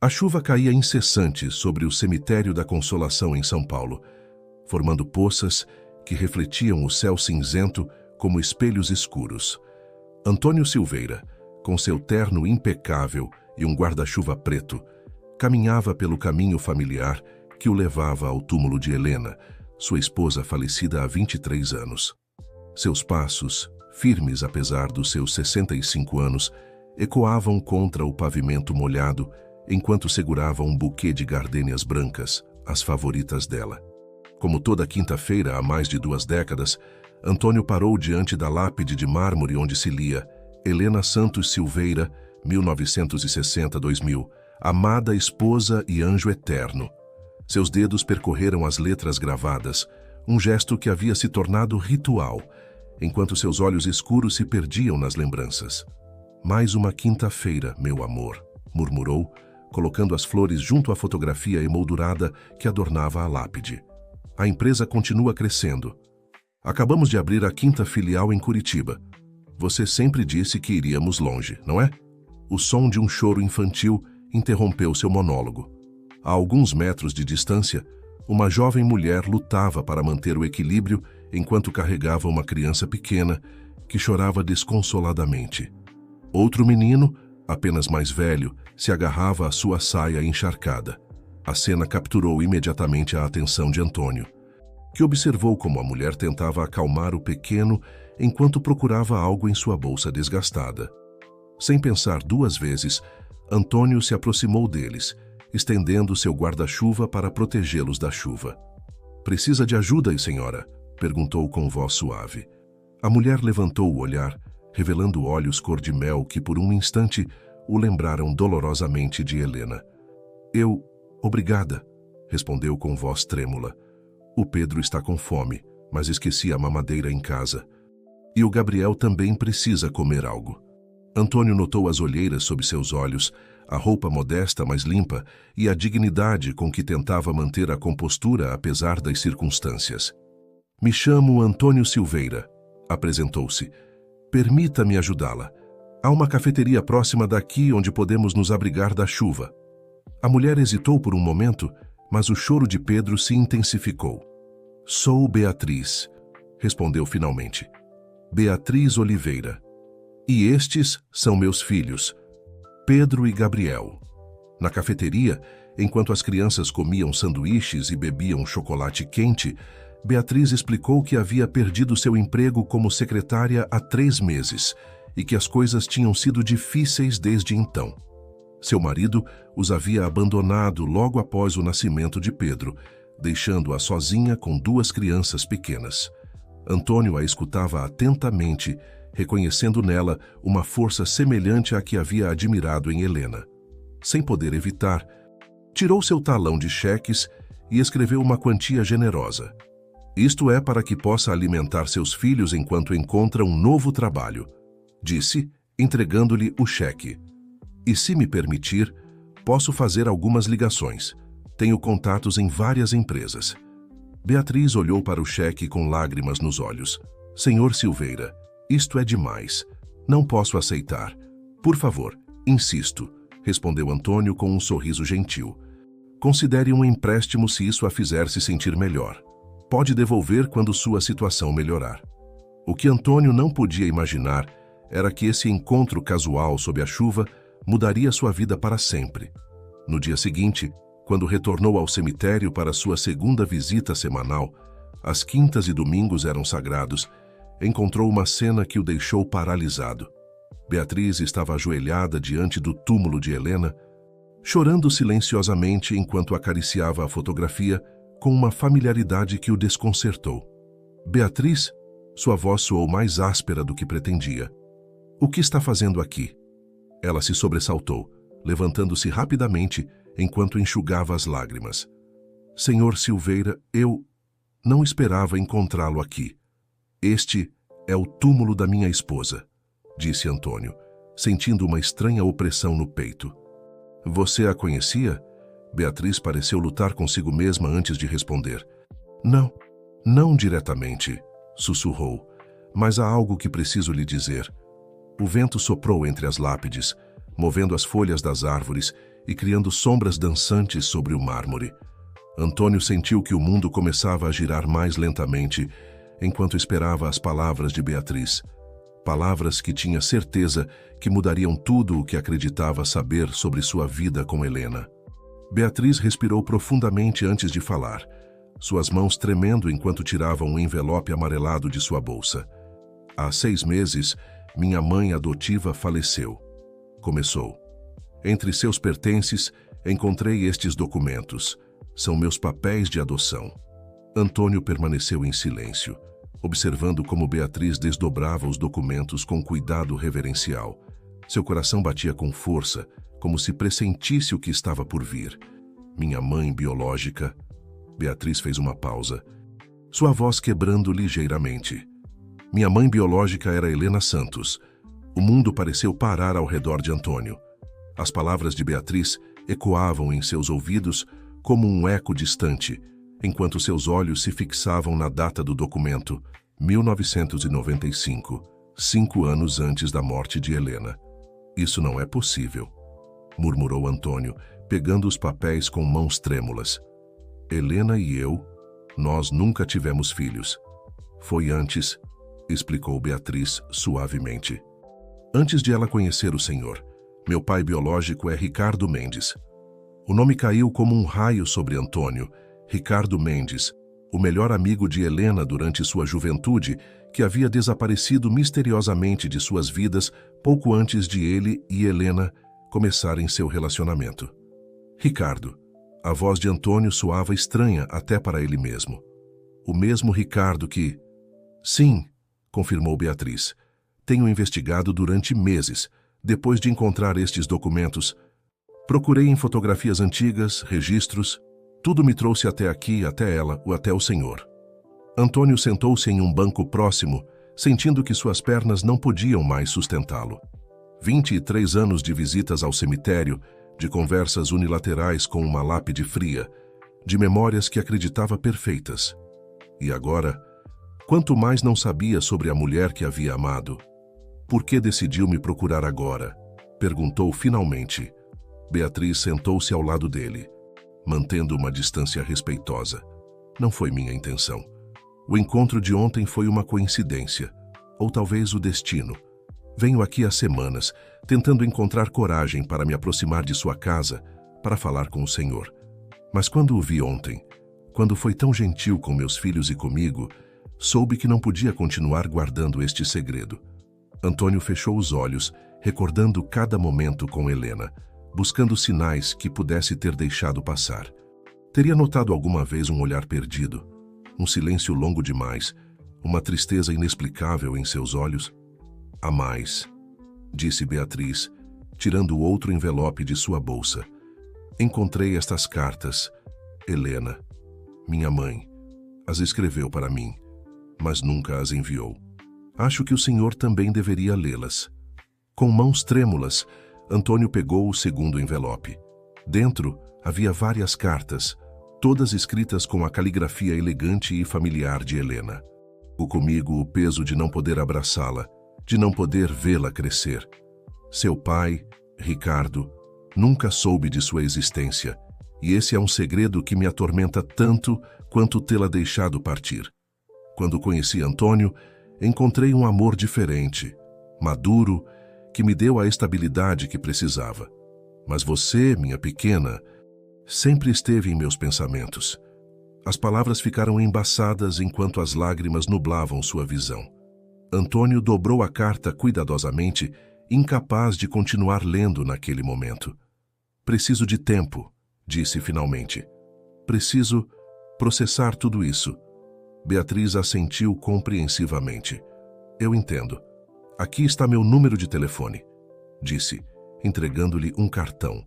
A chuva caía incessante sobre o cemitério da Consolação em São Paulo, formando poças que refletiam o céu cinzento como espelhos escuros. Antônio Silveira, com seu terno impecável e um guarda-chuva preto, caminhava pelo caminho familiar que o levava ao túmulo de Helena, sua esposa falecida há 23 anos. Seus passos, firmes apesar dos seus 65 anos, ecoavam contra o pavimento molhado enquanto segurava um buquê de gardênias brancas, as favoritas dela. Como toda quinta-feira há mais de 2 décadas, Antônio parou diante da lápide de mármore onde se lia Helena Santos Silveira, 1960-2000, amada esposa e anjo eterno. Seus dedos percorreram as letras gravadas, um gesto que havia se tornado ritual, enquanto seus olhos escuros se perdiam nas lembranças. Mais uma quinta-feira, meu amor, murmurou, colocando as flores junto à fotografia emoldurada que adornava a lápide. A empresa continua crescendo. Acabamos de abrir a 5ª filial em Curitiba. Você sempre disse que iríamos longe, não é? O som de um choro infantil interrompeu seu monólogo. A alguns metros de distância, uma jovem mulher lutava para manter o equilíbrio enquanto carregava uma criança pequena que chorava desconsoladamente. Outro menino, apenas mais velho, se agarrava à sua saia encharcada. A cena capturou imediatamente a atenção de Antônio, que observou como a mulher tentava acalmar o pequeno enquanto procurava algo em sua bolsa desgastada. Sem pensar 2 vezes, Antônio se aproximou deles, estendendo seu guarda-chuva para protegê-los da chuva. "Precisa de ajuda, senhora?" perguntou com voz suave. A mulher levantou o olhar, revelando olhos cor-de-mel que por um instante o lembraram dolorosamente de Helena. Obrigada", respondeu com voz trêmula. "O Pedro está com fome, mas esqueci a mamadeira em casa. E o Gabriel também precisa comer algo." Antônio notou as olheiras sob seus olhos, a roupa modesta mas limpa e a dignidade com que tentava manter a compostura apesar das circunstâncias. "Me chamo Antônio Silveira", apresentou-se. "Permita-me ajudá-la. Há uma cafeteria próxima daqui onde podemos nos abrigar da chuva." A mulher hesitou por um momento, mas o choro de Pedro se intensificou. "Sou Beatriz", respondeu finalmente. "Beatriz Oliveira. E estes são meus filhos, Pedro e Gabriel." Na cafeteria, enquanto as crianças comiam sanduíches e bebiam chocolate quente, Beatriz explicou que havia perdido seu emprego como secretária há 3 meses e que as coisas tinham sido difíceis desde então. Seu marido os havia abandonado logo após o nascimento de Pedro, deixando-a sozinha com 2 crianças pequenas. Antônio a escutava atentamente, reconhecendo nela uma força semelhante à que havia admirado em Helena. Sem poder evitar, tirou seu talão de cheques e escreveu uma quantia generosa. "Isto é para que possa alimentar seus filhos enquanto encontra um novo trabalho", disse, entregando-lhe o cheque. "E se me permitir, posso fazer algumas ligações. Tenho contatos em várias empresas." Beatriz olhou para o cheque com lágrimas nos olhos. "Senhor Silveira, isto é demais. Não posso aceitar. Por favor, insisto", respondeu Antônio com um sorriso gentil. "Considere um empréstimo se isso a fizer se sentir melhor. Pode devolver quando sua situação melhorar." O que Antônio não podia imaginar era que esse encontro casual sob a chuva mudaria sua vida para sempre. No dia seguinte, quando retornou ao cemitério para sua 2ª visita semanal, as quintas e domingos eram sagrados, encontrou uma cena que o deixou paralisado. Beatriz estava ajoelhada diante do túmulo de Helena, chorando silenciosamente enquanto acariciava a fotografia com uma familiaridade que o desconcertou. "Beatriz?" Sua voz soou mais áspera do que pretendia. "O que está fazendo aqui?" Ela se sobressaltou, levantando-se rapidamente enquanto enxugava as lágrimas. "Senhor Silveira, eu não esperava encontrá-lo aqui. Este é o túmulo da minha esposa", disse Antônio, sentindo uma estranha opressão no peito. "Você a conhecia?" Beatriz pareceu lutar consigo mesma antes de responder. Não diretamente", sussurrou, "mas há algo que preciso lhe dizer." O vento soprou entre as lápides, movendo as folhas das árvores e criando sombras dançantes sobre o mármore. Antônio sentiu que o mundo começava a girar mais lentamente enquanto esperava as palavras de Beatriz. Palavras que tinha certeza que mudariam tudo o que acreditava saber sobre sua vida com Helena. Beatriz respirou profundamente antes de falar, suas mãos tremendo enquanto tirava um envelope amarelado de sua bolsa. Há 6 meses, minha mãe adotiva faleceu. Começou. Entre seus pertences, encontrei estes documentos. São meus papéis de adoção. Antônio permaneceu em silêncio, observando como Beatriz desdobrava os documentos com cuidado reverencial. Seu coração batia com força, como se pressentisse o que estava por vir. Minha mãe biológica. Beatriz fez uma pausa, sua voz quebrando ligeiramente. Minha mãe biológica era Helena Santos. O mundo pareceu parar ao redor de Antônio. As palavras de Beatriz ecoavam em seus ouvidos como um eco distante, enquanto seus olhos se fixavam na data do documento, 1995, 5 anos antes da morte de Helena. Isso não é possível, murmurou Antônio, pegando os papéis com mãos trêmulas. Helena e eu, nós nunca tivemos filhos. Foi antes, explicou Beatriz suavemente. Antes de ela conhecer o Senhor, meu pai biológico é Ricardo Mendes. O nome caiu como um raio sobre Antônio. Ricardo Mendes, o melhor amigo de Helena durante sua juventude, que havia desaparecido misteriosamente de suas vidas pouco antes de ele e Helena começarem seu relacionamento. Ricardo. A voz de Antônio soava estranha até para ele mesmo. O mesmo Ricardo que... Sim, confirmou Beatriz. Tenho investigado durante meses, depois de encontrar estes documentos. Procurei em fotografias antigas, registros. Tudo me trouxe até aqui, até ela, ou até o Senhor. Antônio sentou-se em um banco próximo, sentindo que suas pernas não podiam mais sustentá-lo. 23 anos de visitas ao cemitério, de conversas unilaterais com uma lápide fria, de memórias que acreditava perfeitas. E agora, quanto mais não sabia sobre a mulher que havia amado. Por que decidiu me procurar agora? Perguntou finalmente. Beatriz sentou-se ao lado dele, mantendo uma distância respeitosa. Não foi minha intenção. O encontro de ontem foi uma coincidência, ou talvez o destino. Venho aqui há semanas, tentando encontrar coragem para me aproximar de sua casa, para falar com o Senhor. Mas quando o vi ontem, quando foi tão gentil com meus filhos e comigo, soube que não podia continuar guardando este segredo. Antônio fechou os olhos, recordando cada momento com Helena, buscando sinais que pudesse ter deixado passar. Teria notado alguma vez um olhar perdido, um silêncio longo demais, uma tristeza inexplicável em seus olhos? Há mais, disse Beatriz, tirando outro envelope de sua bolsa. Encontrei estas cartas. Helena, minha mãe, as escreveu para mim, mas nunca as enviou. Acho que o senhor também deveria lê-las. Com mãos trêmulas, Antônio pegou o segundo envelope. Dentro havia várias cartas, todas escritas com a caligrafia elegante e familiar de Helena. Comigo o peso de não poder abraçá-la, de não poder vê-la crescer. Seu pai, Ricardo, nunca soube de sua existência, e esse é um segredo que me atormenta tanto quanto tê-la deixado partir. Quando conheci Antônio, encontrei um amor diferente, maduro, que me deu a estabilidade que precisava. Mas você, minha pequena, sempre esteve em meus pensamentos. As palavras ficaram embaçadas enquanto as lágrimas nublavam sua visão. Antônio dobrou a carta cuidadosamente, incapaz de continuar lendo naquele momento. Preciso de tempo, disse finalmente. Preciso processar tudo isso. Beatriz assentiu compreensivamente. Eu entendo. Aqui está meu número de telefone, disse, entregando-lhe um cartão.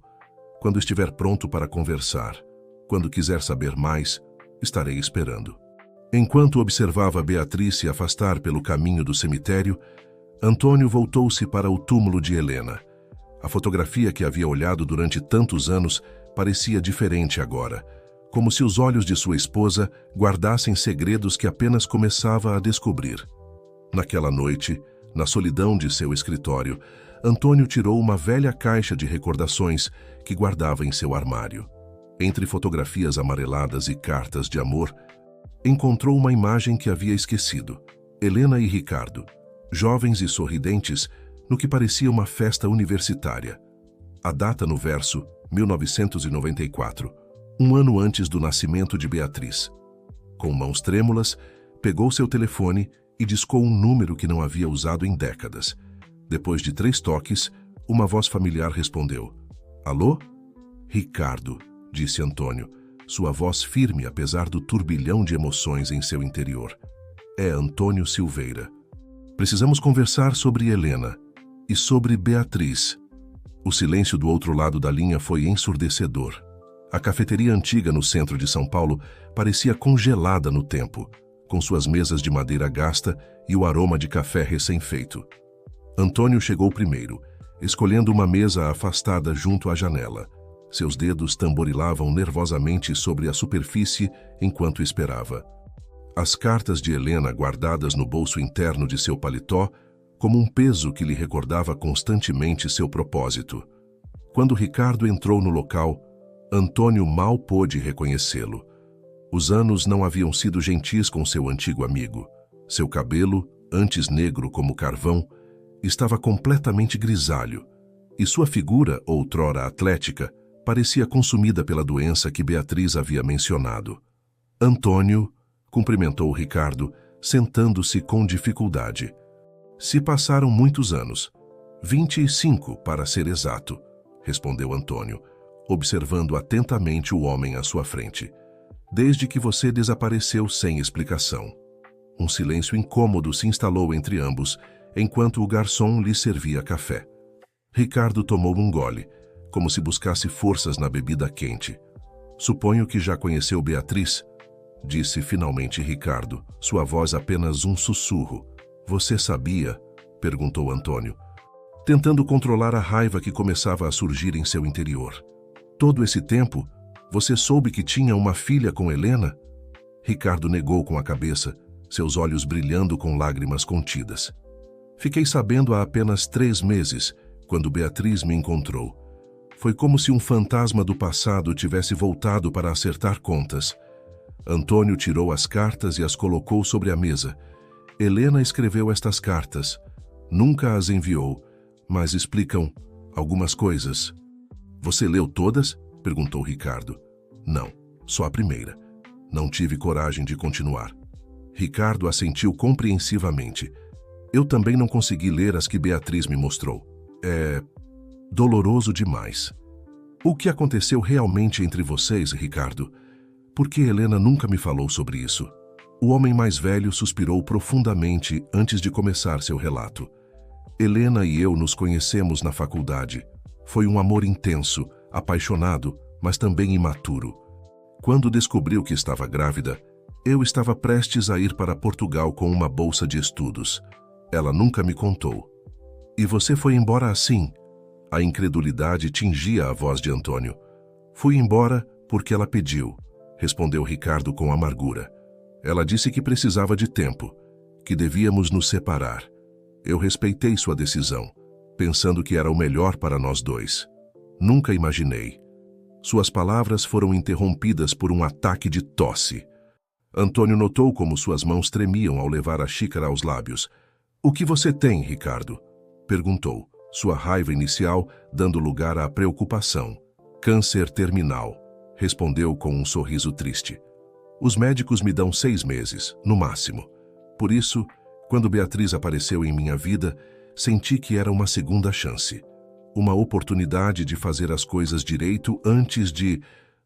Quando estiver pronto para conversar, quando quiser saber mais, estarei esperando. Enquanto observava Beatriz se afastar pelo caminho do cemitério, Antônio voltou-se para o túmulo de Helena. A fotografia que havia olhado durante tantos anos parecia diferente agora, como se os olhos de sua esposa guardassem segredos que apenas começava a descobrir. Naquela noite, na solidão de seu escritório, Antônio tirou uma velha caixa de recordações que guardava em seu armário. Entre fotografias amareladas e cartas de amor, encontrou uma imagem que havia esquecido. Helena e Ricardo, jovens e sorridentes, no que parecia uma festa universitária. A data no verso, 1994, um ano antes do nascimento de Beatriz. Com mãos trêmulas, pegou seu telefone e discou um número que não havia usado em décadas. Depois de 3 toques, uma voz familiar respondeu. Alô? Ricardo, disse Antônio, sua voz firme apesar do turbilhão de emoções em seu interior. É Antônio Silveira. Precisamos conversar sobre Helena e sobre Beatriz. O silêncio do outro lado da linha foi ensurdecedor. A cafeteria antiga no centro de São Paulo parecia congelada no tempo, com suas mesas de madeira gasta e o aroma de café recém-feito. Antônio chegou primeiro, escolhendo uma mesa afastada junto à janela. Seus dedos tamborilavam nervosamente sobre a superfície enquanto esperava. As cartas de Helena guardadas no bolso interno de seu paletó, como um peso que lhe recordava constantemente seu propósito. Quando Ricardo entrou no local, Antônio mal pôde reconhecê-lo. Os anos não haviam sido gentis com seu antigo amigo. Seu cabelo, antes negro como carvão, estava completamente grisalho, e sua figura, outrora atlética, parecia consumida pela doença que Beatriz havia mencionado. Antônio cumprimentou Ricardo, sentando-se com dificuldade. Se passaram muitos anos, 25 para ser exato, respondeu Antônio, observando atentamente o homem à sua frente. Desde que você desapareceu sem explicação. Um silêncio incômodo se instalou entre ambos, enquanto o garçom lhe servia café. Ricardo tomou um gole, como se buscasse forças na bebida quente. Suponho que já conheceu Beatriz, disse finalmente Ricardo, sua voz apenas um sussurro. Você sabia? Perguntou Antônio, tentando controlar a raiva que começava a surgir em seu interior. Todo esse tempo, você soube que tinha uma filha com Helena? Ricardo negou com a cabeça, seus olhos brilhando com lágrimas contidas. Fiquei sabendo há apenas 3 meses, quando Beatriz me encontrou. Foi como se um fantasma do passado tivesse voltado para acertar contas. Antônio tirou as cartas e as colocou sobre a mesa. Helena escreveu estas cartas. Nunca as enviou, mas explicam algumas coisas. Você leu todas? Perguntou Ricardo. Não, só a primeira. Não tive coragem de continuar. Ricardo assentiu compreensivamente. Eu também não consegui ler as que Beatriz me mostrou. É doloroso demais. O que aconteceu realmente entre vocês, Ricardo? Por que Helena nunca me falou sobre isso? O homem mais velho suspirou profundamente antes de começar seu relato. Helena e eu nos conhecemos na faculdade. Foi um amor intenso, apaixonado, mas também imaturo. Quando descobriu que estava grávida, eu estava prestes a ir para Portugal com uma bolsa de estudos. Ela nunca me contou. E você foi embora assim? A incredulidade tingia a voz de Antônio. Fui embora porque ela pediu, respondeu Ricardo com amargura. Ela disse que precisava de tempo, que devíamos nos separar. Eu respeitei sua decisão, pensando que era o melhor para nós dois. Nunca imaginei. Suas palavras foram interrompidas por um ataque de tosse. Antônio notou como suas mãos tremiam ao levar a xícara aos lábios. O que você tem, Ricardo? Perguntou, sua raiva inicial dando lugar à preocupação. Câncer terminal, respondeu com um sorriso triste. Os médicos me dão 6 meses, no máximo. Por isso, quando Beatriz apareceu em minha vida, senti que era uma segunda chance. Uma oportunidade de fazer as coisas direito antes de...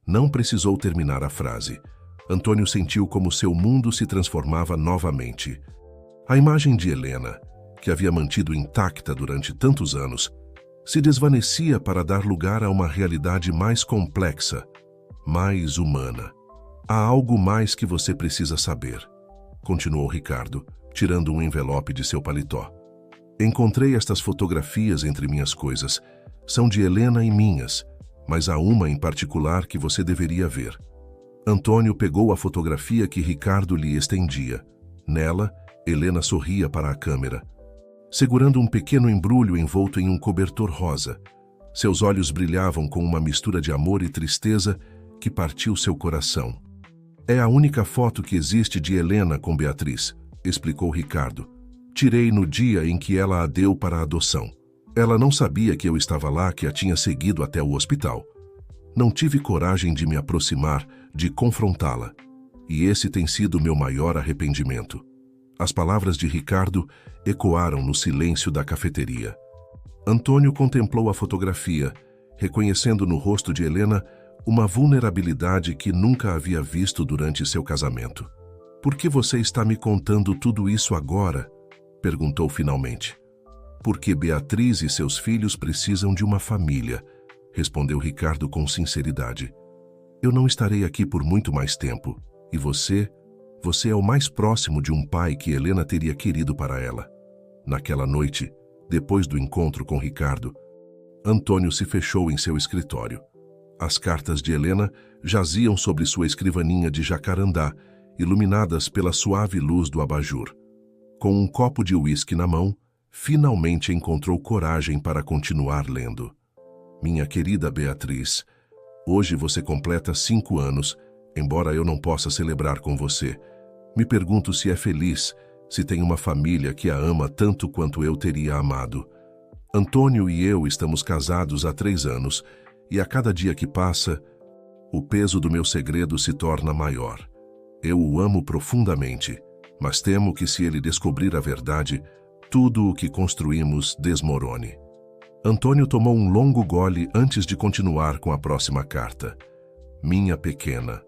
Não precisou terminar a frase. Antônio sentiu como seu mundo se transformava novamente. A imagem de Helena, que havia mantido intacta durante tantos anos, se desvanecia para dar lugar a uma realidade mais complexa, mais humana. Há algo mais que você precisa saber, continuou Ricardo, tirando um envelope de seu paletó. Encontrei estas fotografias entre minhas coisas. São de Helena e minhas, mas há uma em particular que você deveria ver. Antônio pegou a fotografia que Ricardo lhe estendia. Nela, Helena sorria para a câmera. segurando um pequeno embrulho envolto em um cobertor rosa. Seus olhos brilhavam com uma mistura de amor e tristeza que partiu seu coração. É a única foto que existe de Helena com Beatriz, explicou Ricardo. Tirei no dia em que ela a deu para a adoção. Ela não sabia que eu estava lá, que a tinha seguido até o hospital. Não tive coragem de me aproximar, de confrontá-la. E esse tem sido meu maior arrependimento. As palavras de Ricardo ecoaram no silêncio da cafeteria. Antônio contemplou a fotografia, reconhecendo no rosto de Helena uma vulnerabilidade que nunca havia visto durante seu casamento. "Por que você está me contando tudo isso agora?" perguntou finalmente. "Porque Beatriz e seus filhos precisam de uma família", respondeu Ricardo com sinceridade. "Eu não estarei aqui por muito mais tempo, e você é o mais próximo de um pai que Helena teria querido para ela." Naquela noite, depois do encontro com Ricardo, Antônio se fechou em seu escritório. As cartas de Helena jaziam sobre sua escrivaninha de jacarandá, iluminadas pela suave luz do abajur. Com um copo de uísque na mão, finalmente encontrou coragem para continuar lendo. "Minha querida Beatriz, hoje você completa 5 anos, embora eu não possa celebrar com você. Me pergunto se é feliz, se tem uma família que a ama tanto quanto eu teria amado. Antônio e eu estamos casados há 3 anos, e a cada dia que passa, o peso do meu segredo se torna maior. Eu o amo profundamente, mas temo que se ele descobrir a verdade, tudo o que construímos desmorone." Antônio tomou um longo gole antes de continuar com a próxima carta. "Minha pequena,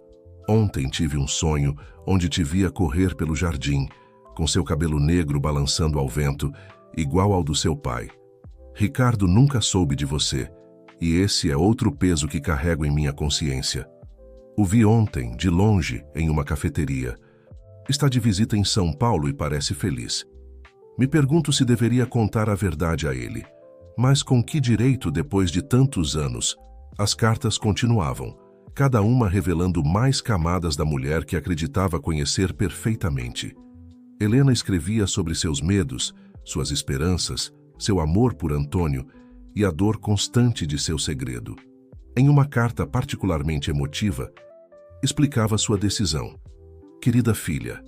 ontem tive um sonho onde te via correr pelo jardim, com seu cabelo negro balançando ao vento, igual ao do seu pai. Ricardo nunca soube de você, e esse é outro peso que carrego em minha consciência. O vi ontem, de longe, em uma cafeteria. Está de visita em São Paulo e parece feliz. Me pergunto se deveria contar a verdade a ele. Mas com que direito depois de tantos anos?" As cartas continuavam, cada uma revelando mais camadas da mulher que acreditava conhecer perfeitamente. Helena escrevia sobre seus medos, suas esperanças, seu amor por Antônio e a dor constante de seu segredo. Em uma carta particularmente emotiva, explicava sua decisão. "Querida filha,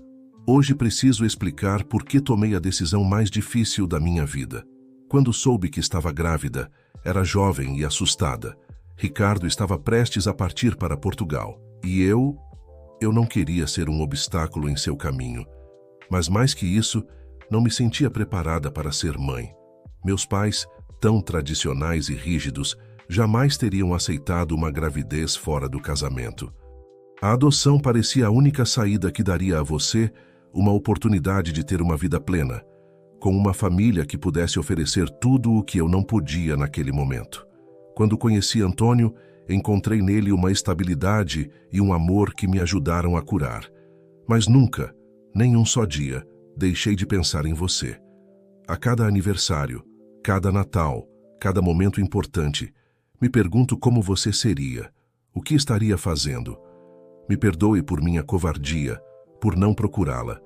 hoje preciso explicar por que tomei a decisão mais difícil da minha vida. Quando soube que estava grávida, era jovem e assustada. Ricardo estava prestes a partir para Portugal. E eu não queria ser um obstáculo em seu caminho. Mas mais que isso, não me sentia preparada para ser mãe. Meus pais, tão tradicionais e rígidos, jamais teriam aceitado uma gravidez fora do casamento. A adoção parecia a única saída que daria a você uma oportunidade de ter uma vida plena, com uma família que pudesse oferecer tudo o que eu não podia naquele momento. Quando conheci Antônio, encontrei nele uma estabilidade e um amor que me ajudaram a curar. Mas nunca, nem um só dia, deixei de pensar em você. A cada aniversário, cada Natal, cada momento importante, me pergunto como você seria, o que estaria fazendo. Me perdoe por minha covardia, por não procurá-la,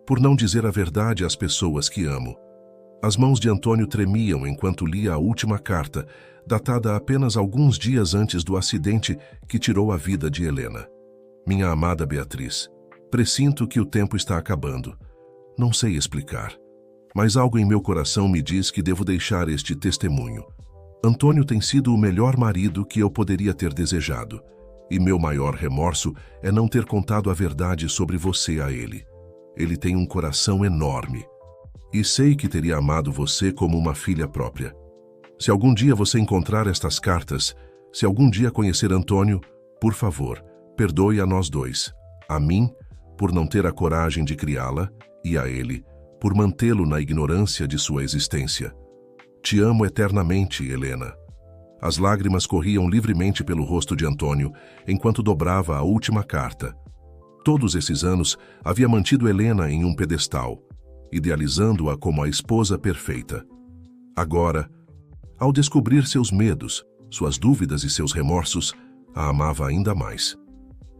por não dizer a verdade às pessoas que amo." As mãos de Antônio tremiam enquanto lia a última carta, datada apenas alguns dias antes do acidente que tirou a vida de Helena. "Minha amada Beatriz, pressinto que o tempo está acabando. Não sei explicar, mas algo em meu coração me diz que devo deixar este testemunho. Antônio tem sido o melhor marido que eu poderia ter desejado, e meu maior remorso é não ter contado a verdade sobre você a ele. Ele tem um coração enorme, e sei que teria amado você como uma filha própria. Se algum dia você encontrar estas cartas, se algum dia conhecer Antônio, por favor, perdoe a nós dois, a mim, por não ter a coragem de criá-la, e a ele, por mantê-lo na ignorância de sua existência. Te amo eternamente, Helena." As lágrimas corriam livremente pelo rosto de Antônio, enquanto dobrava a última carta. Todos esses anos, havia mantido Helena em um pedestal, idealizando-a como a esposa perfeita. Agora, ao descobrir seus medos, suas dúvidas e seus remorsos, a amava ainda mais.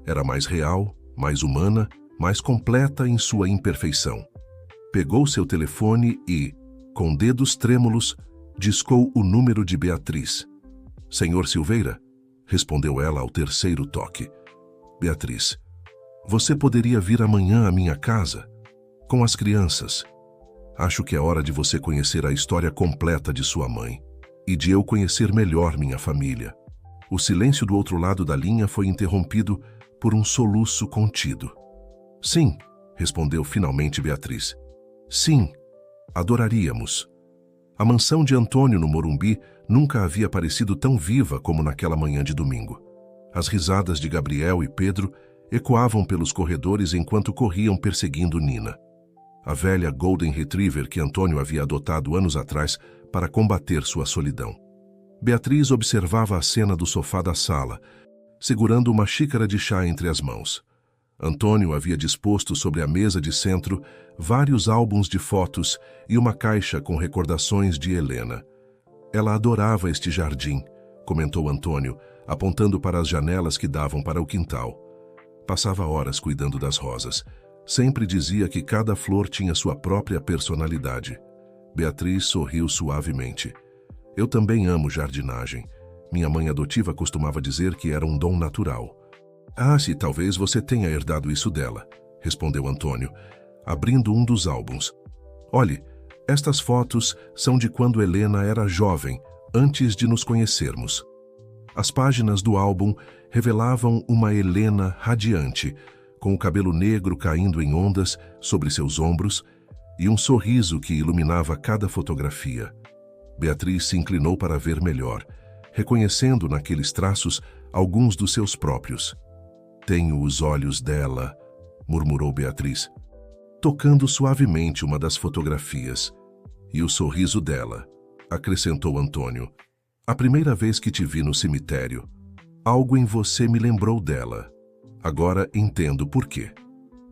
Era mais real, mais humana, mais completa em sua imperfeição. Pegou seu telefone e, com dedos trêmulos, discou o número de Beatriz. Senhor Silveira, respondeu ela ao terceiro toque. Beatriz, você poderia vir amanhã à minha casa? Com as crianças. Acho que é hora de você conhecer a história completa de sua mãe e de eu conhecer melhor minha família. O silêncio do outro lado da linha foi interrompido por um soluço contido. Sim, respondeu finalmente Beatriz. Sim, adoraríamos. A mansão de Antônio no Morumbi nunca havia parecido tão viva como naquela manhã de domingo. As risadas de Gabriel e Pedro ecoavam pelos corredores enquanto corriam perseguindo Nina, a velha Golden Retriever que Antônio havia adotado anos atrás para combater sua solidão. Beatriz observava a cena do sofá da sala, segurando uma xícara de chá entre as mãos. Antônio havia disposto sobre a mesa de centro vários álbuns de fotos e uma caixa com recordações de Helena. Ela adorava este jardim, comentou Antônio, apontando para as janelas que davam para o quintal. Passava horas cuidando das rosas. Sempre dizia que cada flor tinha sua própria personalidade. Beatriz sorriu suavemente. Eu também amo jardinagem. Minha mãe adotiva costumava dizer que era um dom natural. Ah, se talvez você tenha herdado isso dela, respondeu Antônio, abrindo um dos álbuns. Olhe, estas fotos são de quando Helena era jovem, antes de nos conhecermos. As páginas do álbum revelavam uma Helena radiante, com o cabelo negro caindo em ondas sobre seus ombros e um sorriso que iluminava cada fotografia. Beatriz se inclinou para ver melhor, reconhecendo naqueles traços alguns dos seus próprios. Tenho os olhos dela, murmurou Beatriz, tocando suavemente uma das fotografias. E o sorriso dela, acrescentou Antônio. A primeira vez que te vi no cemitério, algo em você me lembrou dela. Agora entendo por quê.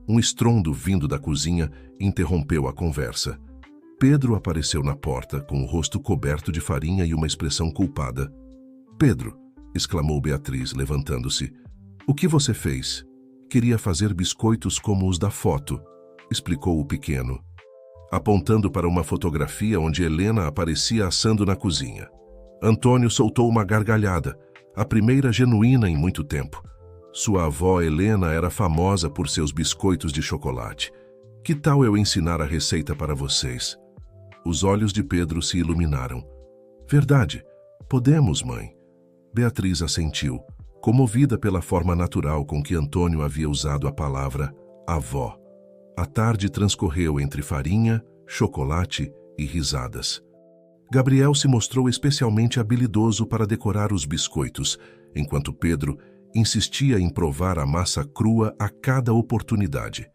Um estrondo vindo da cozinha interrompeu a conversa. Pedro apareceu na porta, com o rosto coberto de farinha e uma expressão culpada. Pedro, exclamou Beatriz, levantando-se. O que você fez? Queria fazer biscoitos como os da foto, explicou o pequeno, apontando para uma fotografia onde Helena aparecia assando na cozinha. Antônio soltou uma gargalhada, a primeira genuína em muito tempo. Sua avó Helena era famosa por seus biscoitos de chocolate. Que tal eu ensinar a receita para vocês? Os olhos de Pedro se iluminaram. Verdade, podemos, mãe. Beatriz assentiu, comovida pela forma natural com que Antônio havia usado a palavra avó. A tarde transcorreu entre farinha, chocolate e risadas. Gabriel se mostrou especialmente habilidoso para decorar os biscoitos, enquanto Pedro insistia em provar a massa crua a cada oportunidade.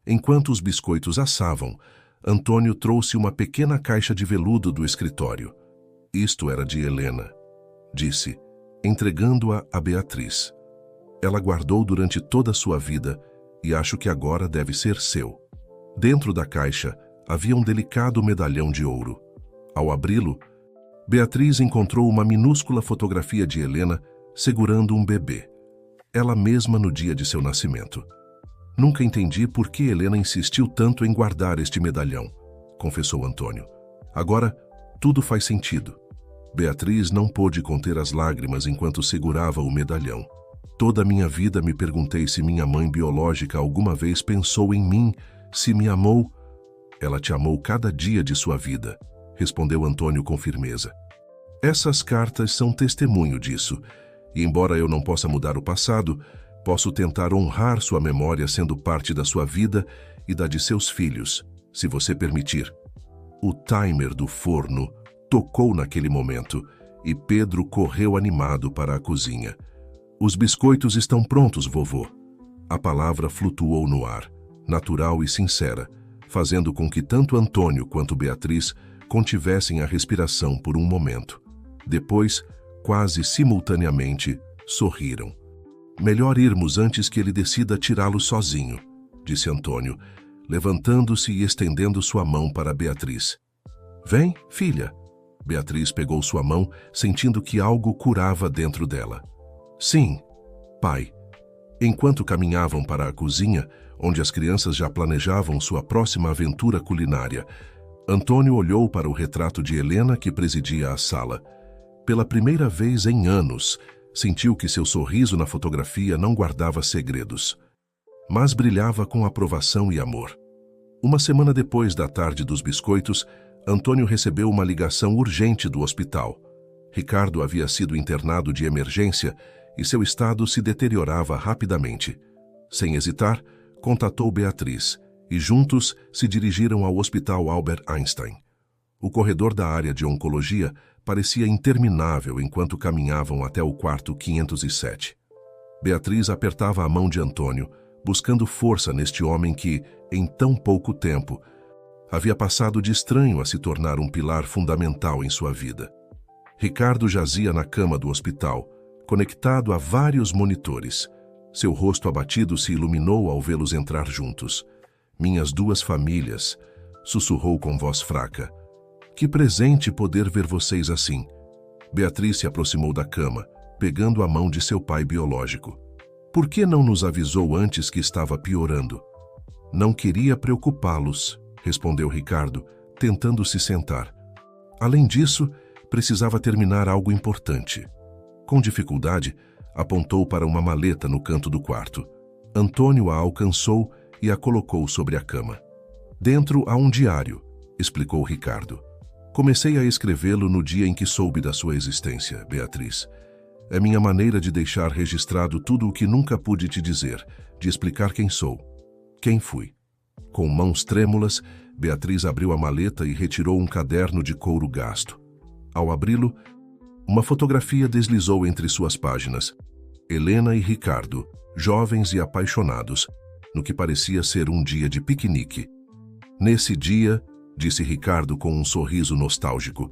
Enquanto os biscoitos assavam, Antônio trouxe uma pequena caixa de veludo do escritório. Isto era de Helena, disse, entregando-a a Beatriz. Ela guardou durante toda a sua vida e acho que agora deve ser seu. Dentro da caixa havia um delicado medalhão de ouro. Ao abri-lo, Beatriz encontrou uma minúscula fotografia de Helena segurando um bebê. Ela mesma no dia de seu nascimento. Nunca entendi por que Helena insistiu tanto em guardar este medalhão, confessou Antônio. Agora, tudo faz sentido. Beatriz não pôde conter as lágrimas enquanto segurava o medalhão. Toda a minha vida me perguntei se minha mãe biológica alguma vez pensou em mim, se me amou. Ela te amou cada dia de sua vida, respondeu Antônio com firmeza. Essas cartas são testemunho disso, e embora eu não possa mudar o passado, posso tentar honrar sua memória sendo parte da sua vida e da de seus filhos, se você permitir. O timer do forno tocou naquele momento e Pedro correu animado para a cozinha. Os biscoitos estão prontos, vovô. A palavra flutuou no ar, natural e sincera, fazendo com que tanto Antônio quanto Beatriz contivessem a respiração por um momento. Depois, quase simultaneamente, sorriram. Melhor irmos antes que ele decida tirá-lo sozinho, disse Antônio, levantando-se e estendendo sua mão para Beatriz. Vem, filha. Beatriz pegou sua mão, sentindo que algo curava dentro dela. Sim, pai. Enquanto caminhavam para a cozinha, onde as crianças já planejavam sua próxima aventura culinária, Antônio olhou para o retrato de Helena que presidia a sala. Pela primeira vez em anos, sentiu que seu sorriso na fotografia não guardava segredos, mas brilhava com aprovação e amor. Uma semana depois da tarde dos biscoitos, Antônio recebeu uma ligação urgente do hospital. Ricardo havia sido internado de emergência e seu estado se deteriorava rapidamente. Sem hesitar, contatou Beatriz e juntos se dirigiram ao Hospital Albert Einstein. O corredor da área de oncologia parecia interminável enquanto caminhavam até o quarto 507. Beatriz apertava a mão de Antônio, buscando força neste homem que, em tão pouco tempo, havia passado de estranho a se tornar um pilar fundamental em sua vida. Ricardo jazia na cama do hospital, conectado a vários monitores. Seu rosto abatido se iluminou ao vê-los entrar juntos. "Minhas duas famílias", sussurrou com voz fraca. "Que presente poder ver vocês assim." Beatriz se aproximou da cama, pegando a mão de seu pai biológico. "Por que não nos avisou antes que estava piorando?" "Não queria preocupá-los", respondeu Ricardo, tentando se sentar. Além disso, precisava terminar algo importante. Com dificuldade, apontou para uma maleta no canto do quarto. Antônio a alcançou e a colocou sobre a cama. "Dentro há um diário", explicou Ricardo. "Comecei a escrevê-lo no dia em que soube da sua existência, Beatriz. É minha maneira de deixar registrado tudo o que nunca pude te dizer, de explicar quem sou, quem fui." Com mãos trêmulas, Beatriz abriu a maleta e retirou um caderno de couro gasto. Ao abri-lo, uma fotografia deslizou entre suas páginas. Helena e Ricardo, jovens e apaixonados, no que parecia ser um dia de piquenique. "Nesse dia", disse Ricardo com um sorriso nostálgico,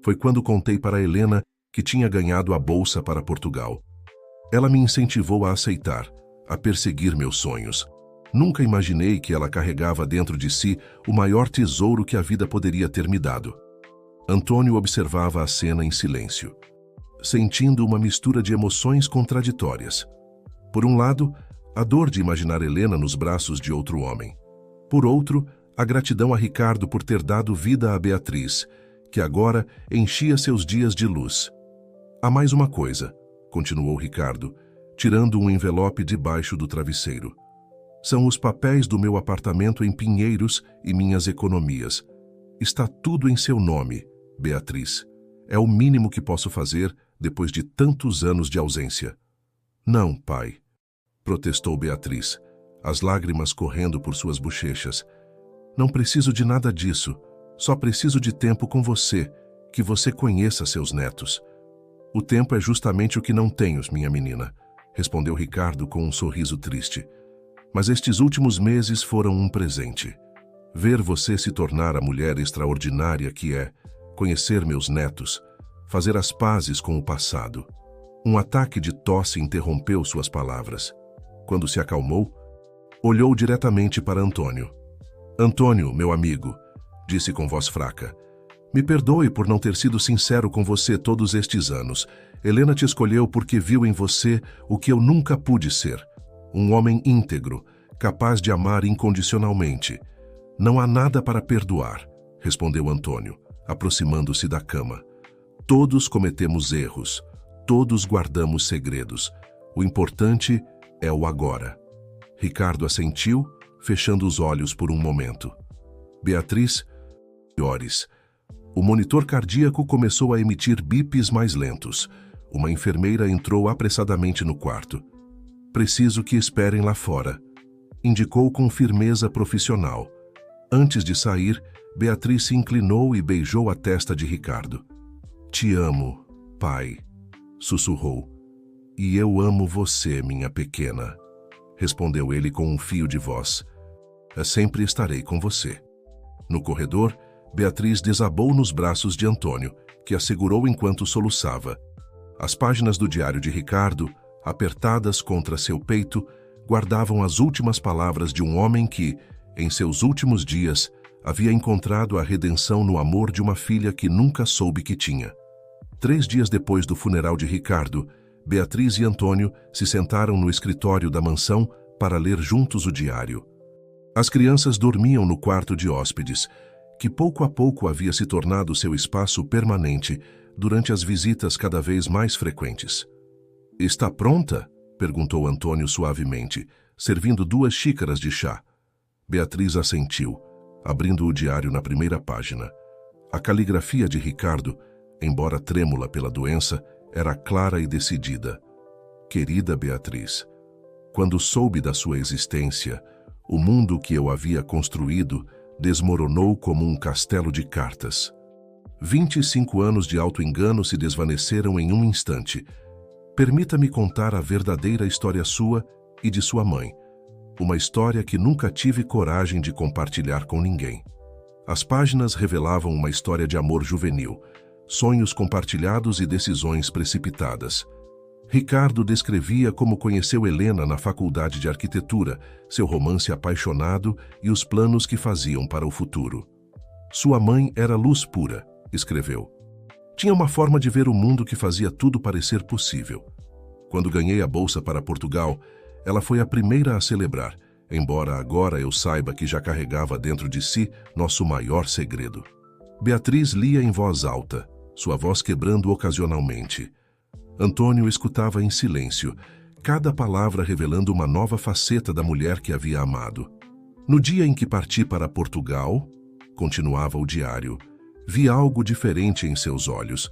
"foi quando contei para Helena que tinha ganhado a bolsa para Portugal. Ela me incentivou a aceitar, a perseguir meus sonhos. Nunca imaginei que ela carregava dentro de si o maior tesouro que a vida poderia ter me dado." Antônio observava a cena em silêncio, sentindo uma mistura de emoções contraditórias. Por um lado, a dor de imaginar Helena nos braços de outro homem. Por outro, a gratidão a Ricardo por ter dado vida a Beatriz, que agora enchia seus dias de luz. "Há mais uma coisa", continuou Ricardo, tirando um envelope debaixo do travesseiro. "São os papéis do meu apartamento em Pinheiros e minhas economias. Está tudo em seu nome, Beatriz. É o mínimo que posso fazer depois de tantos anos de ausência." "Não, pai", protestou Beatriz, as lágrimas correndo por suas bochechas. "Não preciso de nada disso. Só preciso de tempo com você, que você conheça seus netos." "O tempo é justamente o que não tenho, minha menina", respondeu Ricardo com um sorriso triste. "Mas estes últimos meses foram um presente. Ver você se tornar a mulher extraordinária que é, conhecer meus netos, fazer as pazes com o passado." Um ataque de tosse interrompeu suas palavras. Quando se acalmou, olhou diretamente para Antônio. "Antônio, meu amigo", disse com voz fraca, "me perdoe por não ter sido sincero com você todos estes anos. Helena te escolheu porque viu em você o que eu nunca pude ser. Um homem íntegro, capaz de amar incondicionalmente. Não há nada para perdoar", respondeu Antônio, aproximando-se da cama. "Todos cometemos erros, todos guardamos segredos. O importante é o agora." Ricardo assentiu, fechando os olhos por um momento. Beatriz, piores. O monitor cardíaco começou a emitir bips mais lentos. Uma enfermeira entrou apressadamente no quarto. "Preciso que esperem lá fora", indicou com firmeza profissional. Antes de sair, Beatriz se inclinou e beijou a testa de Ricardo. "Te amo, pai", sussurrou. "E eu amo você, minha pequena", respondeu ele com um fio de voz. "Eu sempre estarei com você." No corredor, Beatriz desabou nos braços de Antônio, que a segurou enquanto soluçava. As páginas do diário de Ricardo, apertadas contra seu peito, guardavam as últimas palavras de um homem que, em seus últimos dias, havia encontrado a redenção no amor de uma filha que nunca soube que tinha. 3 dias depois do funeral de Ricardo, Beatriz e Antônio se sentaram no escritório da mansão para ler juntos o diário. As crianças dormiam no quarto de hóspedes, que pouco a pouco havia se tornado seu espaço permanente durante as visitas cada vez mais frequentes. "Está pronta?" perguntou Antônio suavemente, servindo 2 xícaras de chá. Beatriz assentiu, abrindo o diário na primeira página. A caligrafia de Ricardo, embora trêmula pela doença, era clara e decidida. "Querida Beatriz, quando soube da sua existência, o mundo que eu havia construído desmoronou como um castelo de cartas. 25 anos de auto-engano se desvaneceram em um instante. Permita-me contar a verdadeira história sua e de sua mãe, uma história que nunca tive coragem de compartilhar com ninguém." As páginas revelavam uma história de amor juvenil, sonhos compartilhados e decisões precipitadas. Ricardo descrevia como conheceu Helena na faculdade de arquitetura, seu romance apaixonado e os planos que faziam para o futuro. "Sua mãe era luz pura", escreveu. "Tinha uma forma de ver o mundo que fazia tudo parecer possível. Quando ganhei a bolsa para Portugal, ela foi a primeira a celebrar, embora agora eu saiba que já carregava dentro de si nosso maior segredo." Beatriz lia em voz alta, sua voz quebrando ocasionalmente. Antônio escutava em silêncio, cada palavra revelando uma nova faceta da mulher que havia amado. "No dia em que parti para Portugal", continuava o diário, "vi algo diferente em seus olhos,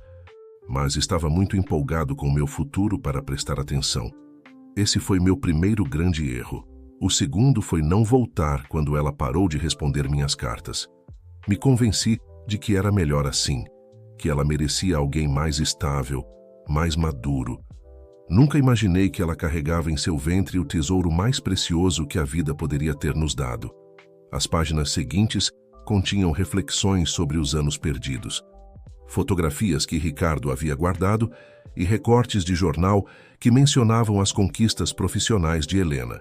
mas estava muito empolgado com meu futuro para prestar atenção. Esse foi meu primeiro grande erro. O segundo foi não voltar quando ela parou de responder minhas cartas. Me convenci de que era melhor assim, que ela merecia alguém mais estável, mais maduro. Nunca imaginei que ela carregava em seu ventre o tesouro mais precioso que a vida poderia ter nos dado." As páginas seguintes continham reflexões sobre os anos perdidos, fotografias que Ricardo havia guardado e recortes de jornal que mencionavam as conquistas profissionais de Helena.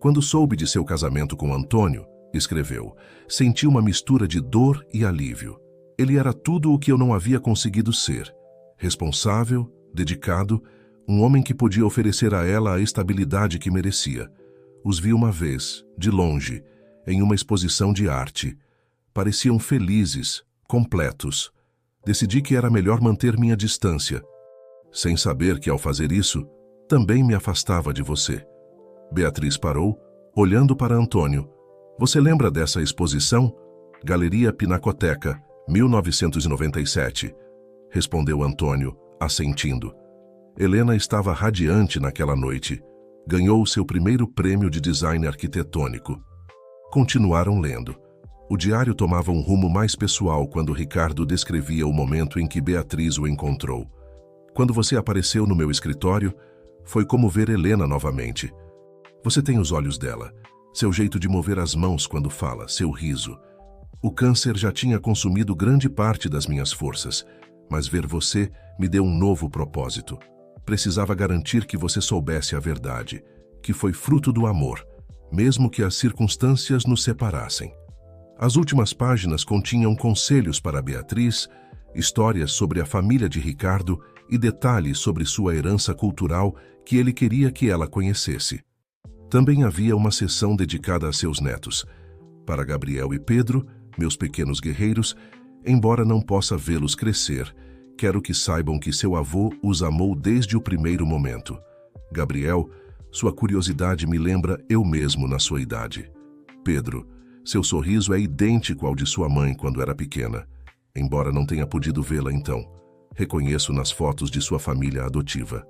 "Quando soube de seu casamento com Antônio", escreveu, "senti uma mistura de dor e alívio. Ele era tudo o que eu não havia conseguido ser. Responsável, dedicado, um homem que podia oferecer a ela a estabilidade que merecia. Os vi uma vez, de longe, em uma exposição de arte. Pareciam felizes, completos. Decidi que era melhor manter minha distância, sem saber que, ao fazer isso, também me afastava de você." Beatriz parou, olhando para Antônio. "Você lembra dessa exposição? Galeria Pinacoteca, 1997. Respondeu Antônio, assentindo. Helena estava radiante naquela noite. Ganhou o seu primeiro prêmio de design arquitetônico. Continuaram lendo. O diário tomava um rumo mais pessoal quando Ricardo descrevia o momento em que Beatriz o encontrou. "Quando você apareceu no meu escritório, foi como ver Helena novamente. Você tem os olhos dela, seu jeito de mover as mãos quando fala, seu riso. O câncer já tinha consumido grande parte das minhas forças, mas ver você me deu um novo propósito. Precisava garantir que você soubesse a verdade, que foi fruto do amor, mesmo que as circunstâncias nos separassem." As últimas páginas continham conselhos para Beatriz, histórias sobre a família de Ricardo e detalhes sobre sua herança cultural que ele queria que ela conhecesse. Também havia uma seção dedicada a seus netos. Para Gabriel e Pedro, meus pequenos guerreiros, embora não possa vê-los crescer, quero que saibam que seu avô os amou desde o primeiro momento. Gabriel, sua curiosidade me lembra eu mesmo na sua idade. Pedro, seu sorriso é idêntico ao de sua mãe quando era pequena, embora não tenha podido vê-la então. Reconheço nas fotos de sua família adotiva.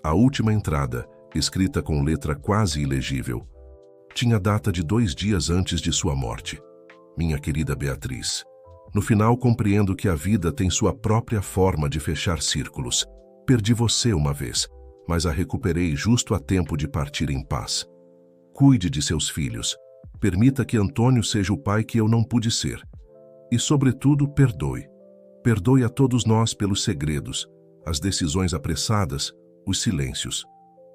A última entrada, escrita com letra quase ilegível, tinha data de 2 dias antes de sua morte. Minha querida Beatriz, no final compreendo que a vida tem sua própria forma de fechar círculos. Perdi você uma vez, mas a recuperei justo a tempo de partir em paz. Cuide de seus filhos. Permita que Antônio seja o pai que eu não pude ser. E, sobretudo, perdoe. Perdoe a todos nós pelos segredos, as decisões apressadas, os silêncios.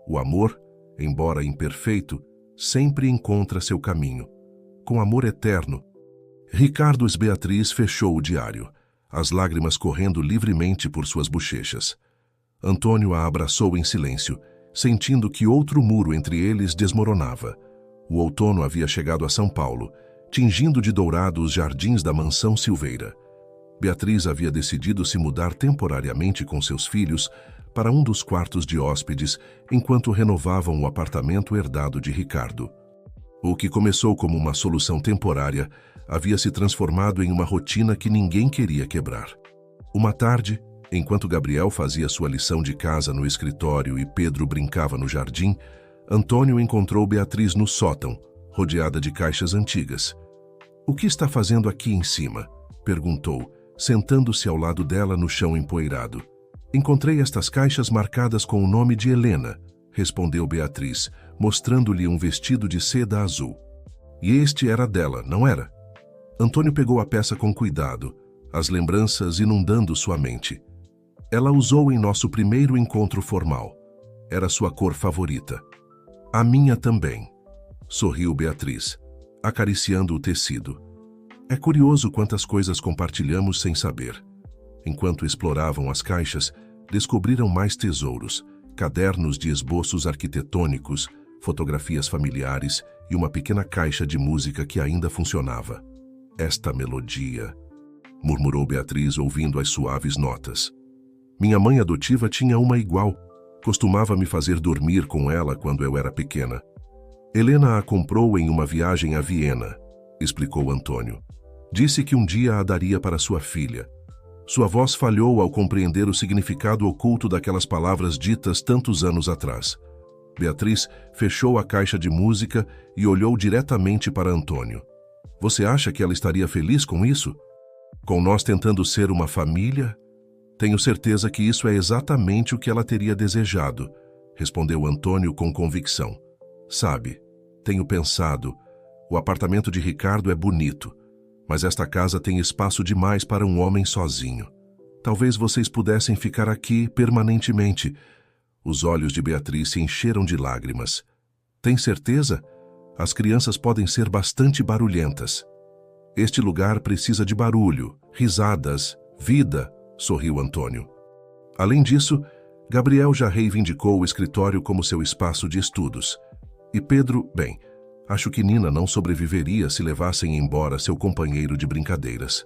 O amor, embora imperfeito, sempre encontra seu caminho. Com amor eterno. Ricardo Beatriz fechou o diário, as lágrimas correndo livremente por suas bochechas. Antônio a abraçou em silêncio, sentindo que outro muro entre eles desmoronava. O outono havia chegado a São Paulo, tingindo de dourado os jardins da mansão Silveira. Beatriz havia decidido se mudar temporariamente com seus filhos para um dos quartos de hóspedes enquanto renovavam o apartamento herdado de Ricardo. O que começou como uma solução temporária havia se transformado em uma rotina que ninguém queria quebrar. Uma tarde, enquanto Gabriel fazia sua lição de casa no escritório e Pedro brincava no jardim, Antônio encontrou Beatriz no sótão, rodeada de caixas antigas. "O que está fazendo aqui em cima?" perguntou, sentando-se ao lado dela no chão empoeirado. "Encontrei estas caixas marcadas com o nome de Helena", respondeu Beatriz, mostrando-lhe um vestido de seda azul. "E este era dela, não era?" Antônio pegou a peça com cuidado, as lembranças inundando sua mente. "Ela usou em nosso primeiro encontro formal. Era sua cor favorita." "A minha também", sorriu Beatriz, acariciando o tecido. "É curioso quantas coisas compartilhamos sem saber." Enquanto exploravam as caixas, descobriram mais tesouros, cadernos de esboços arquitetônicos, fotografias familiares e uma pequena caixa de música que ainda funcionava. "Esta melodia", murmurou Beatriz ouvindo as suaves notas. "Minha mãe adotiva tinha uma igual. Costumava me fazer dormir com ela quando eu era pequena." "Helena a comprou em uma viagem a Viena", explicou Antônio. "Disse que um dia a daria para sua filha." Sua voz falhou ao compreender o significado oculto daquelas palavras ditas tantos anos atrás. Beatriz fechou a caixa de música e olhou diretamente para Antônio. "Você acha que ela estaria feliz com isso? Com nós tentando ser uma família?" "Tenho certeza que isso é exatamente o que ela teria desejado", respondeu Antônio com convicção. "Sabe, tenho pensado, o apartamento de Ricardo é bonito, mas esta casa tem espaço demais para um homem sozinho. Talvez vocês pudessem ficar aqui permanentemente." Os olhos de Beatriz se encheram de lágrimas. "Tem certeza? As crianças podem ser bastante barulhentas." "Este lugar precisa de barulho, risadas, vida", sorriu Antônio. Além disso, Gabriel já reivindicou o escritório como seu espaço de estudos. E Pedro, bem, acho que Nina não sobreviveria se levassem embora seu companheiro de brincadeiras.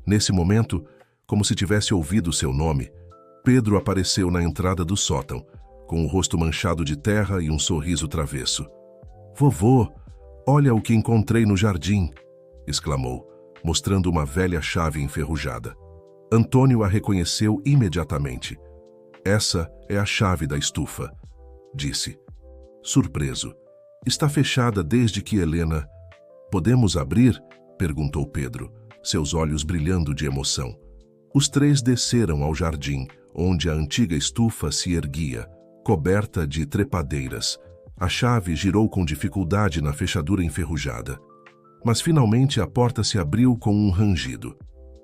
Nesse momento, como se tivesse ouvido seu nome, Pedro apareceu na entrada do sótão, com o rosto manchado de terra e um sorriso travesso. "Vovô, olha o que encontrei no jardim", exclamou, mostrando uma velha chave enferrujada. Antônio a reconheceu imediatamente. "Essa é a chave da estufa", disse. Surpreso. "Está fechada desde que Helena..." "Podemos abrir?", perguntou Pedro, seus olhos brilhando de emoção. Os três desceram ao jardim, onde a antiga estufa se erguia, coberta de trepadeiras. A chave girou com dificuldade na fechadura enferrujada. Mas finalmente a porta se abriu com um rangido.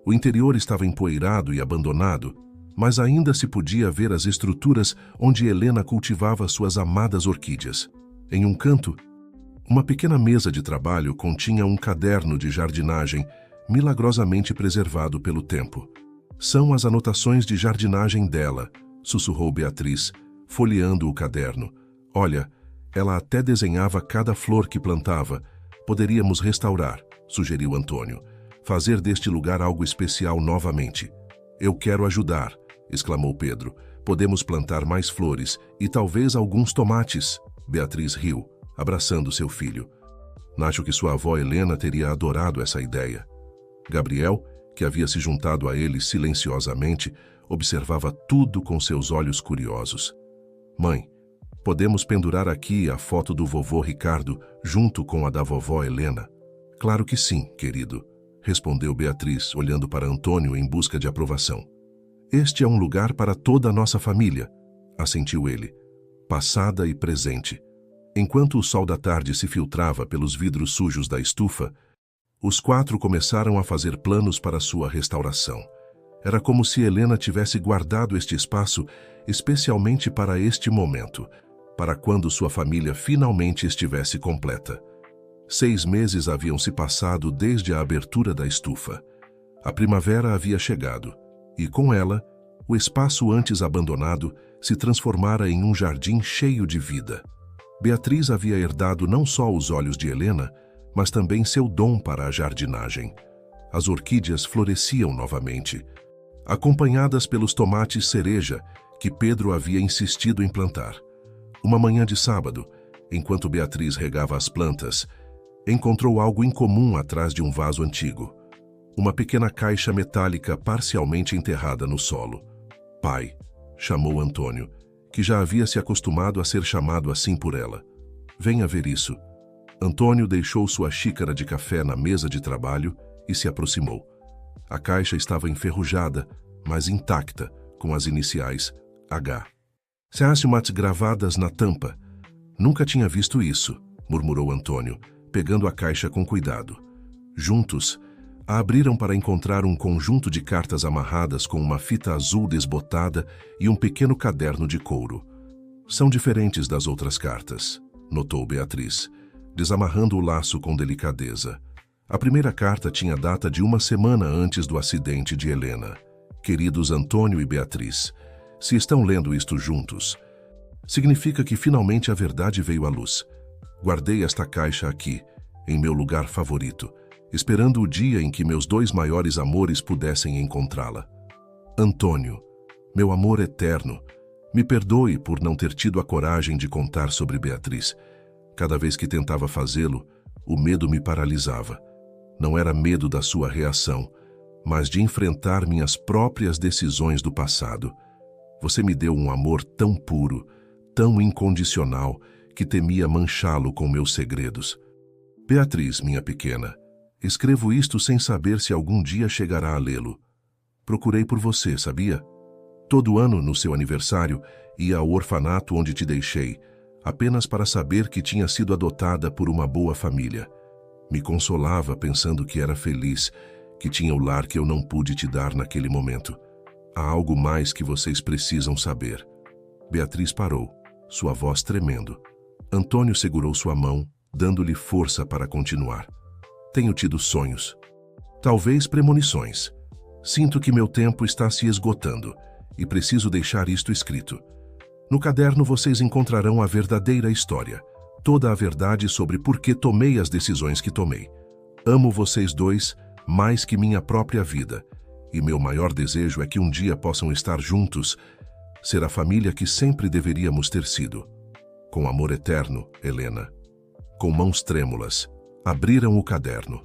O interior estava empoeirado e abandonado, mas ainda se podia ver as estruturas onde Helena cultivava suas amadas orquídeas. Em um canto, uma pequena mesa de trabalho continha um caderno de jardinagem milagrosamente preservado pelo tempo. "São as anotações de jardinagem dela", sussurrou Beatriz, folheando o caderno. "Olha, ela até desenhava cada flor que plantava. Poderíamos restaurar", sugeriu Antônio. "Fazer deste lugar algo especial novamente." "Eu quero ajudar", exclamou Pedro. "Podemos plantar mais flores e talvez alguns tomates." Beatriz riu, abraçando seu filho. Acho que sua avó Helena teria adorado essa ideia. Gabriel, que havia se juntado a ele silenciosamente, observava tudo com seus olhos curiosos. "Mãe, podemos pendurar aqui a foto do vovô Ricardo junto com a da vovó Helena?" "Claro que sim, querido", respondeu Beatriz, olhando para Antônio em busca de aprovação. "Este é um lugar para toda a nossa família", assentiu ele, passada e presente. Enquanto o sol da tarde se filtrava pelos vidros sujos da estufa, os quatro começaram a fazer planos para sua restauração. Era como se Helena tivesse guardado este espaço especialmente para este momento, para quando sua família finalmente estivesse completa. 6 meses haviam se passado desde a abertura da estufa. A primavera havia chegado, e com ela, o espaço antes abandonado se transformara em um jardim cheio de vida. Beatriz havia herdado não só os olhos de Helena, mas também seu dom para a jardinagem. As orquídeas floresciam novamente, acompanhadas pelos tomates cereja que Pedro havia insistido em plantar. Uma manhã de sábado, enquanto Beatriz regava as plantas, encontrou algo incomum atrás de um vaso antigo. Uma pequena caixa metálica parcialmente enterrada no solo. "Pai", chamou Antônio, que já havia se acostumado a ser chamado assim por ela. "Venha ver isso." Antônio deixou sua xícara de café na mesa de trabalho e se aproximou. A caixa estava enferrujada, mas intacta, com as iniciais H. "Seasmat gravadas na tampa." "Nunca tinha visto isso", murmurou Antônio, pegando a caixa com cuidado. Juntos, a abriram para encontrar um conjunto de cartas amarradas com uma fita azul desbotada e um pequeno caderno de couro. "São diferentes das outras cartas", notou Beatriz, desamarrando o laço com delicadeza. A primeira carta tinha data de uma semana antes do acidente de Helena. "Queridos Antônio e Beatriz, se estão lendo isto juntos, significa que finalmente a verdade veio à luz. Guardei esta caixa aqui, em meu lugar favorito, esperando o dia em que meus dois maiores amores pudessem encontrá-la. Antônio, meu amor eterno, me perdoe por não ter tido a coragem de contar sobre Beatriz. Cada vez que tentava fazê-lo, o medo me paralisava. Não era medo da sua reação, mas de enfrentar minhas próprias decisões do passado. Você me deu um amor tão puro, tão incondicional, que temia manchá-lo com meus segredos. Beatriz, minha pequena, escrevo isto sem saber se algum dia chegará a lê-lo. Procurei por você, sabia? Todo ano, no seu aniversário, ia ao orfanato onde te deixei, apenas para saber que tinha sido adotada por uma boa família. Me consolava pensando que era feliz, que tinha o lar que eu não pude te dar naquele momento. Há algo mais que vocês precisam saber." Beatriz parou, sua voz tremendo. Antônio segurou sua mão, dando-lhe força para continuar. "Tenho tido sonhos. Talvez premonições. Sinto que meu tempo está se esgotando e preciso deixar isto escrito. No caderno vocês encontrarão a verdadeira história, toda a verdade sobre por que tomei as decisões que tomei. Amo vocês dois mais que minha própria vida, e meu maior desejo é que um dia possam estar juntos, ser a família que sempre deveríamos ter sido. Com amor eterno, Helena." Com mãos trêmulas, abriram o caderno.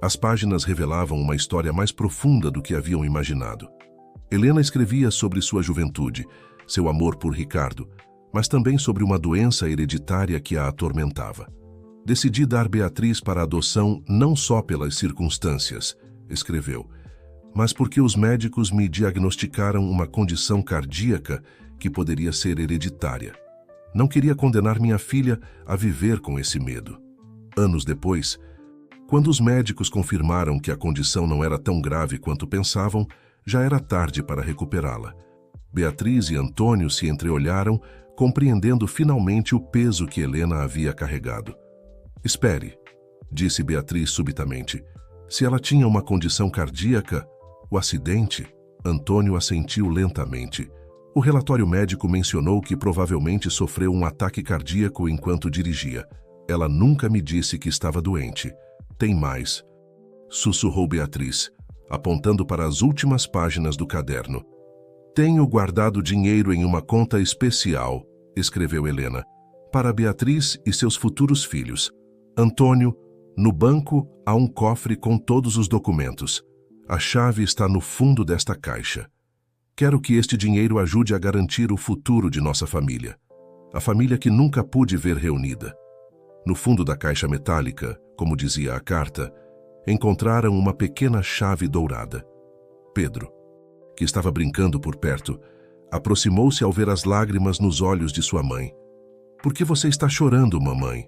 As páginas revelavam uma história mais profunda do que haviam imaginado. Helena escrevia sobre sua juventude, seu amor por Ricardo, mas também sobre uma doença hereditária que a atormentava. "Decidi dar Beatriz para adoção não só pelas circunstâncias", escreveu, "mas porque os médicos me diagnosticaram uma condição cardíaca que poderia ser hereditária. Não queria condenar minha filha a viver com esse medo." Anos depois, quando os médicos confirmaram que a condição não era tão grave quanto pensavam, já era tarde para recuperá-la. Beatriz e Antônio se entreolharam, compreendendo finalmente o peso que Helena havia carregado. "Espere", disse Beatriz subitamente. "Se ela tinha uma condição cardíaca, o acidente?" Antônio assentiu lentamente. O relatório médico mencionou que provavelmente sofreu um ataque cardíaco enquanto dirigia. "Ela nunca me disse que estava doente. Tem mais", sussurrou Beatriz, apontando para as últimas páginas do caderno. "Tenho guardado dinheiro em uma conta especial", escreveu Helena, "para Beatriz e seus futuros filhos. Antônio, no banco há um cofre com todos os documentos. A chave está no fundo desta caixa. Quero que este dinheiro ajude a garantir o futuro de nossa família. A família que nunca pude ver reunida." No fundo da caixa metálica, como dizia a carta, encontraram uma pequena chave dourada. Pedro, que estava brincando por perto, aproximou-se ao ver as lágrimas nos olhos de sua mãe. "Por que você está chorando, mamãe?"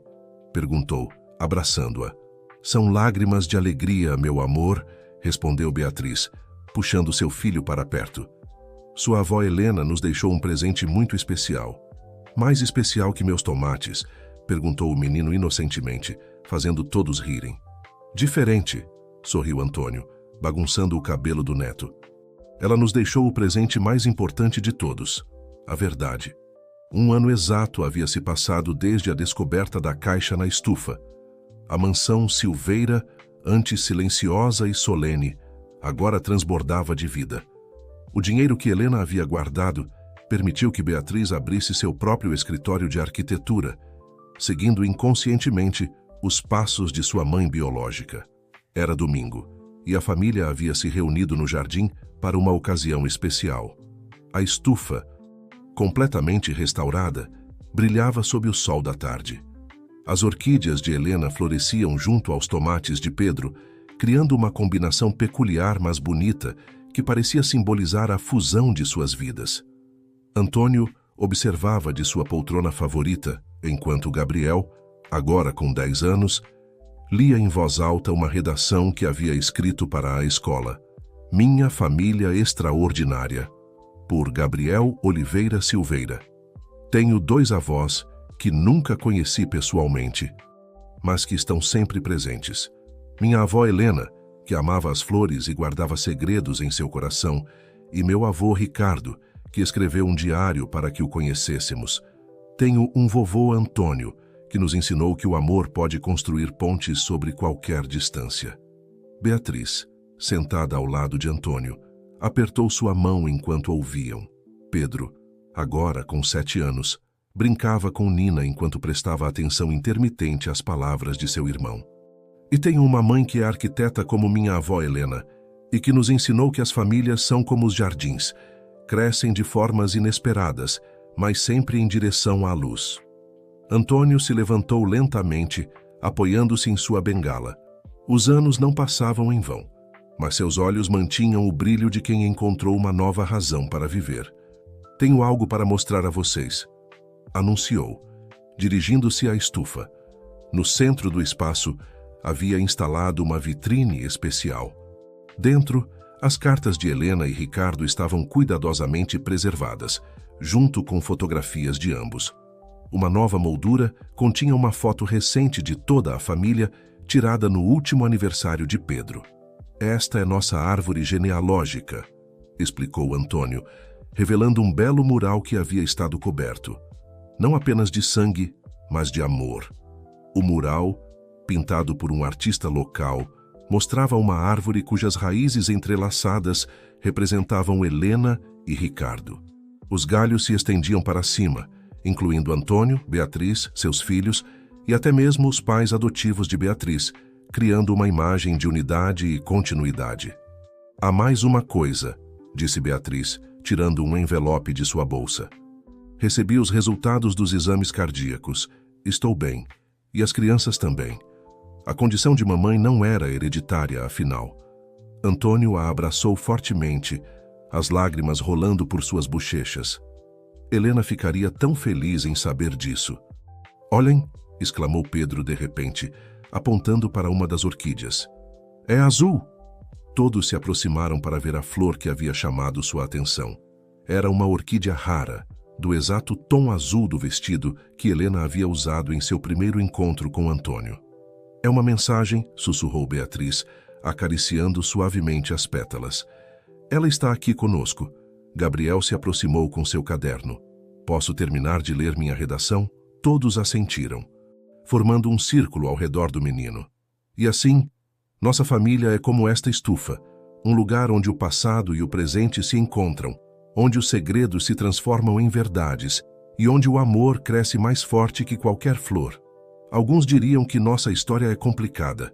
perguntou, abraçando-a. "São lágrimas de alegria, meu amor", respondeu Beatriz, puxando seu filho para perto. "Sua avó Helena nos deixou um presente muito especial." "Mais especial que meus tomates?" perguntou o menino inocentemente, fazendo todos rirem. "Diferente", sorriu Antônio, bagunçando o cabelo do neto. "Ela nos deixou o presente mais importante de todos, a verdade." 1 ano exato havia se passado desde a descoberta da caixa na estufa. A mansão Silveira, antes silenciosa e solene, agora transbordava de vida. O dinheiro que Helena havia guardado permitiu que Beatriz abrisse seu próprio escritório de arquitetura, seguindo inconscientemente os passos de sua mãe biológica. Era domingo, e a família havia se reunido no jardim para uma ocasião especial. A estufa, completamente restaurada, brilhava sob o sol da tarde. As orquídeas de Helena floresciam junto aos tomates de Pedro, criando uma combinação peculiar, mas bonita, que parecia simbolizar a fusão de suas vidas. Antônio observava de sua poltrona favorita, enquanto Gabriel, agora com 10 anos, lia em voz alta uma redação que havia escrito para a escola. Minha Família Extraordinária, por Gabriel Oliveira Silveira. Tenho 2 avós que nunca conheci pessoalmente, mas que estão sempre presentes. Minha avó Helena, que amava as flores e guardava segredos em seu coração, e meu avô Ricardo, que escreveu um diário para que o conhecêssemos. Tenho um vovô Antônio, que nos ensinou que o amor pode construir pontes sobre qualquer distância. Beatriz, sentada ao lado de Antônio, apertou sua mão enquanto ouviam. Pedro, agora com 7 anos, brincava com Nina enquanto prestava atenção intermitente às palavras de seu irmão. E tenho uma mãe que é arquiteta como minha avó Helena, e que nos ensinou que as famílias são como os jardins, crescem de formas inesperadas, mas sempre em direção à luz. Antônio se levantou lentamente, apoiando-se em sua bengala. Os anos não passavam em vão, mas seus olhos mantinham o brilho de quem encontrou uma nova razão para viver. Tenho algo para mostrar a vocês, anunciou, dirigindo-se à estufa. No centro do espaço, havia instalado uma vitrine especial. Dentro, as cartas de Helena e Ricardo estavam cuidadosamente preservadas, junto com fotografias de ambos. Uma nova moldura continha uma foto recente de toda a família, tirada no último aniversário de Pedro. Esta é nossa árvore genealógica, explicou Antônio, revelando um belo mural que havia estado coberto. Não apenas de sangue, mas de amor. O mural, pintado por um artista local, mostrava uma árvore cujas raízes entrelaçadas representavam Helena e Ricardo. Os galhos se estendiam para cima, incluindo Antônio, Beatriz, seus filhos e até mesmo os pais adotivos de Beatriz, criando uma imagem de unidade e continuidade. Há mais uma coisa, disse Beatriz, tirando um envelope de sua bolsa. Recebi os resultados dos exames cardíacos. Estou bem. E as crianças também. A condição de mamãe não era hereditária, afinal. Antônio a abraçou fortemente, as lágrimas rolando por suas bochechas. Helena ficaria tão feliz em saber disso. Olhem, exclamou Pedro de repente, apontando para uma das orquídeas. É azul! Todos se aproximaram para ver a flor que havia chamado sua atenção. Era uma orquídea rara, do exato tom azul do vestido que Helena havia usado em seu primeiro encontro com Antônio. É uma mensagem, sussurrou Beatriz, acariciando suavemente as pétalas. Ela está aqui conosco. Gabriel se aproximou com seu caderno. Posso terminar de ler minha redação? Todos assentiram, formando um círculo ao redor do menino. E assim, nossa família é como esta estufa, um lugar onde o passado e o presente se encontram, onde os segredos se transformam em verdades e onde o amor cresce mais forte que qualquer flor. Alguns diriam que nossa história é complicada,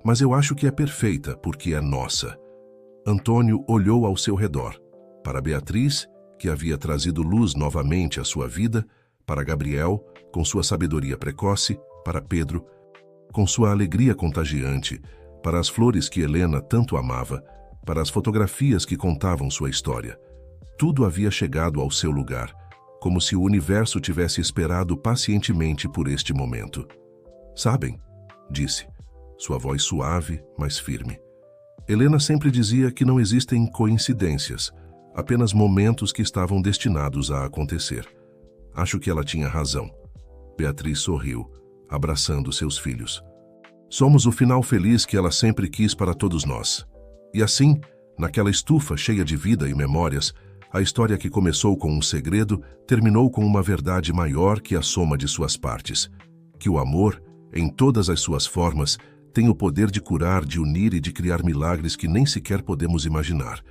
mas eu acho que é perfeita porque é nossa. Antônio olhou ao seu redor, para Beatriz, que havia trazido luz novamente à sua vida, para Gabriel, com sua sabedoria precoce, para Pedro, com sua alegria contagiante, para as flores que Helena tanto amava, para as fotografias que contavam sua história. Tudo havia chegado ao seu lugar, como se o universo tivesse esperado pacientemente por este momento. Sabem, disse, sua voz suave, mas firme. Helena sempre dizia que não existem coincidências, apenas momentos que estavam destinados a acontecer. Acho que ela tinha razão. Beatriz sorriu, abraçando seus filhos. Somos o final feliz que ela sempre quis para todos nós. E assim, naquela estufa cheia de vida e memórias, a história que começou com um segredo terminou com uma verdade maior que a soma de suas partes, que o amor em todas as suas formas, tem o poder de curar, de unir e de criar milagres que nem sequer podemos imaginar.